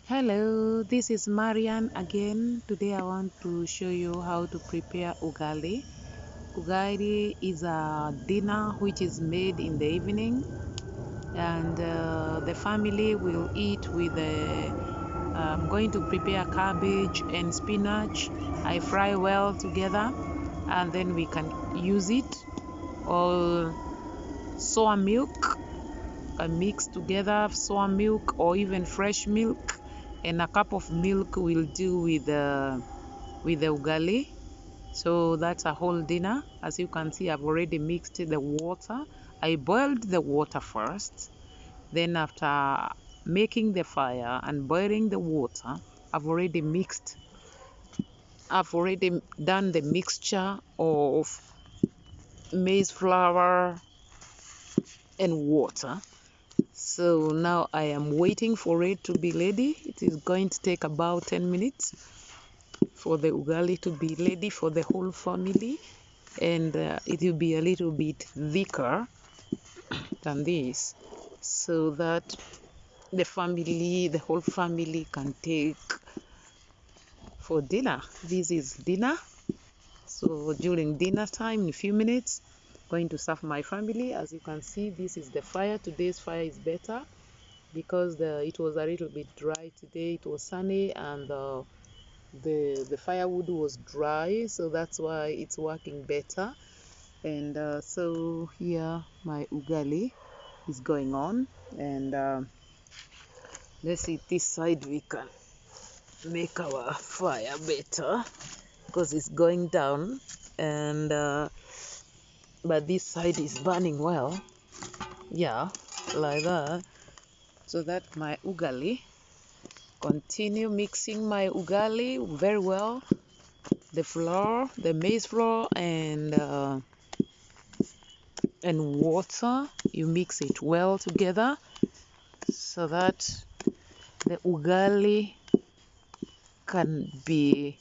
Hello, this is Marian again. Today I want to show you how to prepare ugali. Ugali is a dinner which is made in the evening, and the family will eat with I'm going to prepare cabbage and spinach. I fry well together, and then we can use it, or soy milk. I mix together soy milk or even fresh milk, and a cup of milk will do with the ugali. So that's a whole dinner. As you can see, I've already mixed the water. I boiled the water first, then after making the fire and boiling the water, I've already done the mixture of maize flour and water. So now I am waiting for it to be ready. It is going to take about 10 minutes for the ugali to be ready for the whole family, and it will be a little bit thicker than this, so that the whole family can take for dinner. This is dinner. So during dinner time, in a few minutes, I'm going to serve my family. As you can see, this is the fire. Today's fire is better because it was a little bit dry today. It was sunny, and the firewood was dry, so that's why it's working better. And so here my ugali is going on, and let's see, this side we can make our fire better because it's going down, and but this side is burning well, yeah, like that. So that my ugali, continue mixing my ugali very well, the flour, the maize flour, and water. You mix it well together so that the ugali can be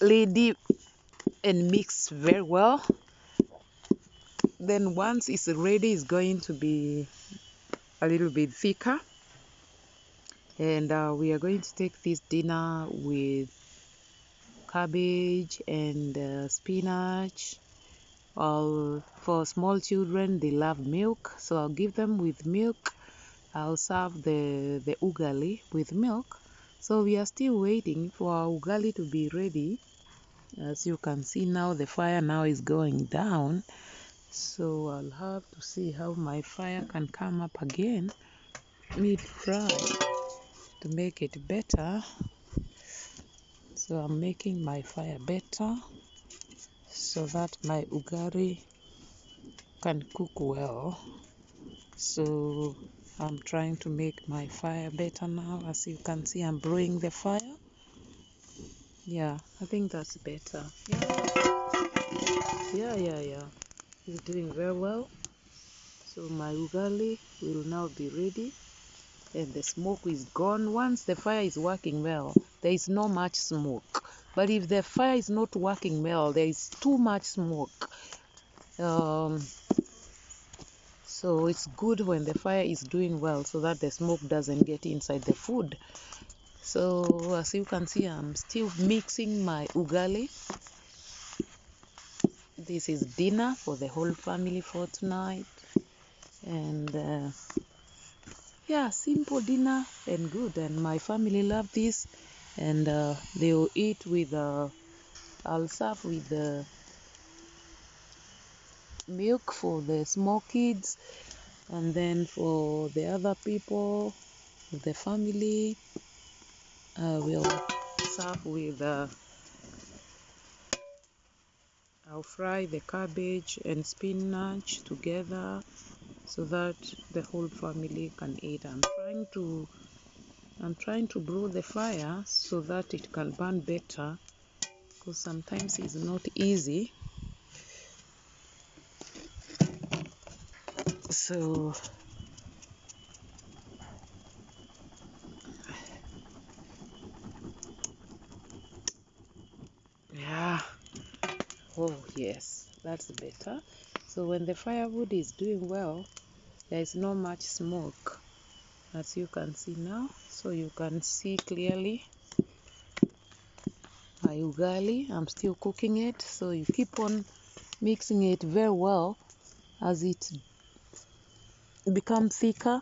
ready and mixed very well. Then once it's ready, it's going to be a little bit thicker, and we are going to take this dinner with cabbage and spinach. For small children, they love milk, so I'll give them with milk. I'll serve the ugali with milk. So we are still waiting for our ugali to be ready. As you can see now, the fire now is going down. So I'll have to see how my fire can come up again mid-fry to make it better. So I'm making my fire better so that my ugali can cook well. So I'm trying to make my fire better now. As you can see, I'm blowing the fire. Yeah, I think that's better. Yeah. It's doing very well. So my ugali will now be ready, and the smoke is gone. Once the fire is working well, there is not much smoke. But if the fire is not working well, there is too much smoke. So it's good when the fire is doing well, so that the smoke doesn't get inside the food. So as you can see, I'm still mixing my ugali. This is dinner for the whole family for tonight, and yeah, simple dinner and good, and my family love this, and they will eat with I'll serve with the milk for the small kids, and then for the other people, the family, will serve with I'll fry the cabbage and spinach together so that the whole family can eat. I'm trying to blow the fire so that it can burn better, because sometimes it's not easy. So yeah, oh yes, that's better. So when the firewood is doing well, there is not much smoke. as you can see now. So you can see clearly my ugali. I'm still cooking it, so you keep on mixing it very well as it becomes thicker.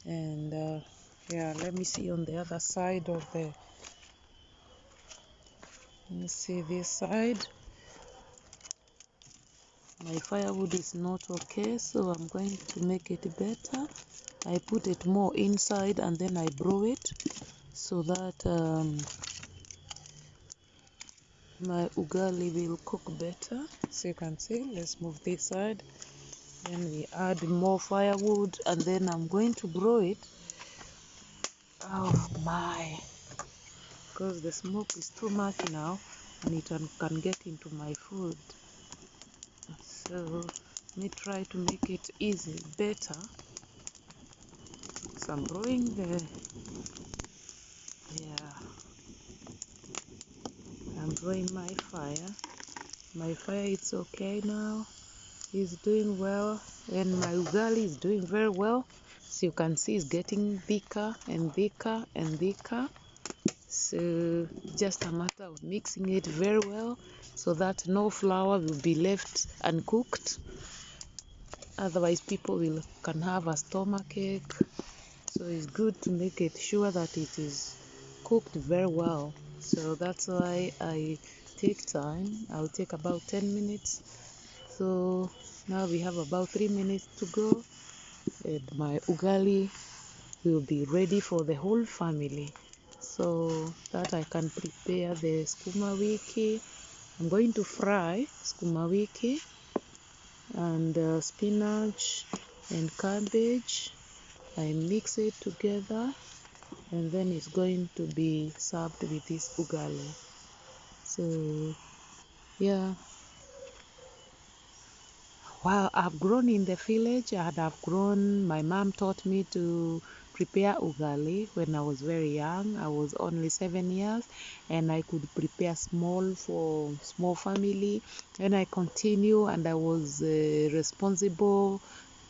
And yeah, let me see on the other side of the, let me see this side. My firewood is not okay, so I'm going to make it better. I put it more inside and then I broil it so that my ugali will cook better. So you can see, let's move this side. Then we add more firewood and then I'm going to broil it. Oh my, because the smoke is too much now and it can get into my food. So let me try to make it easy, better. So I'm broiling I'm broiling my fire. My fire is okay now. It's doing well, and my ugali is doing very well. So you can see it's getting thicker and thicker and thicker. So just a matter of mixing it very well so that no flour will be left uncooked. Otherwise people can have a stomach ache. So it's good to make it sure that it is cooked very well. So that's why I take time. I'll take about 10 minutes. So now we have about 3 minutes to go, and my ugali will be ready for the whole family, so that I can prepare the sukuma wiki. I'm going to fry sukuma wiki and spinach and cabbage. I mix it together and then it's going to be served with this ugali. So yeah, while I've grown in the village and my mom taught me to prepare ugali when I was very young. I was only 7 years and I could prepare for small family. And I continue and I was responsible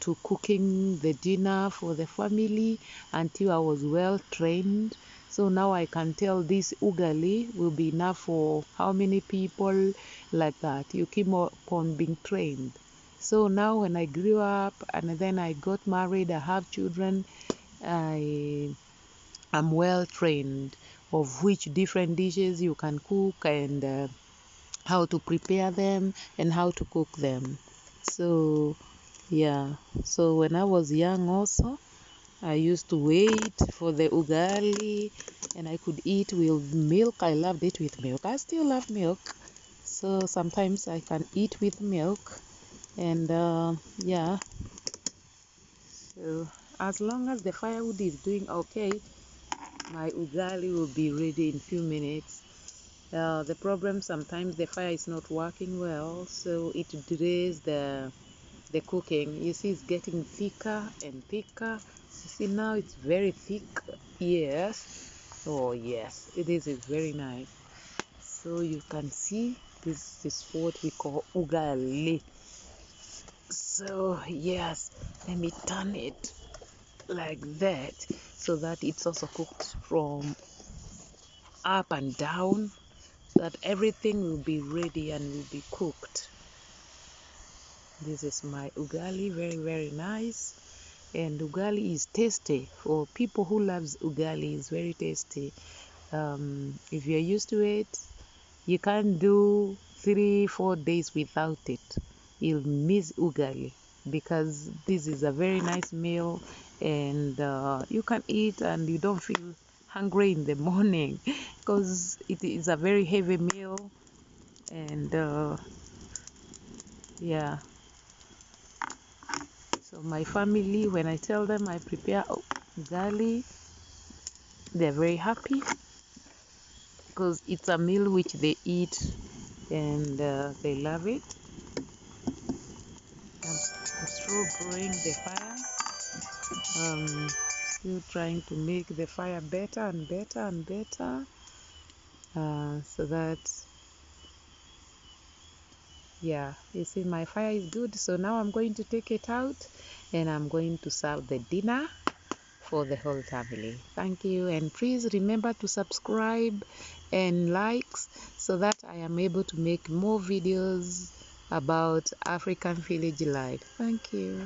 to cooking the dinner for the family until I was well trained. So now I can tell this ugali will be enough for how many people, like that. You keep on being trained. So now when I grew up and then I got married, I have children, I am well trained of which different dishes you can cook and how to prepare them and how to cook them. So yeah, so when I was young also, I used to wait for the ugali and I could eat with milk. I loved it with milk. I still love milk. So sometimes I can eat with milk. And yeah, so as long as the firewood is doing okay, my ugali will be ready in few minutes. The problem, sometimes the fire is not working well, so it delays the cooking. You see it's getting thicker and thicker. You see now it's very thick. Yes, oh yes, it is very nice. So you can see this is what we call ugali. So yes, let me turn it like that so that it's also cooked from up and down, so that everything will be ready and will be cooked. This is my ugali, very nice. And ugali is tasty. For people who loves ugali, it's very tasty. If you're used to it, you can't do 3-4 days without it. You'll miss ugali because this is a very nice meal, and you can eat and you don't feel hungry in the morning because it is a very heavy meal. And yeah, so my family, when I tell them I prepare ugali, they're very happy because it's a meal which they eat and they love it. I'm still growing the fire. Still trying to make the fire better and better and better, so that, yeah, you see my fire is good. So now I'm going to take it out and I'm going to serve the dinner. for the whole family. Thank you, and please remember to subscribe and likes so that I am able to make more videos about African village life. Thank you.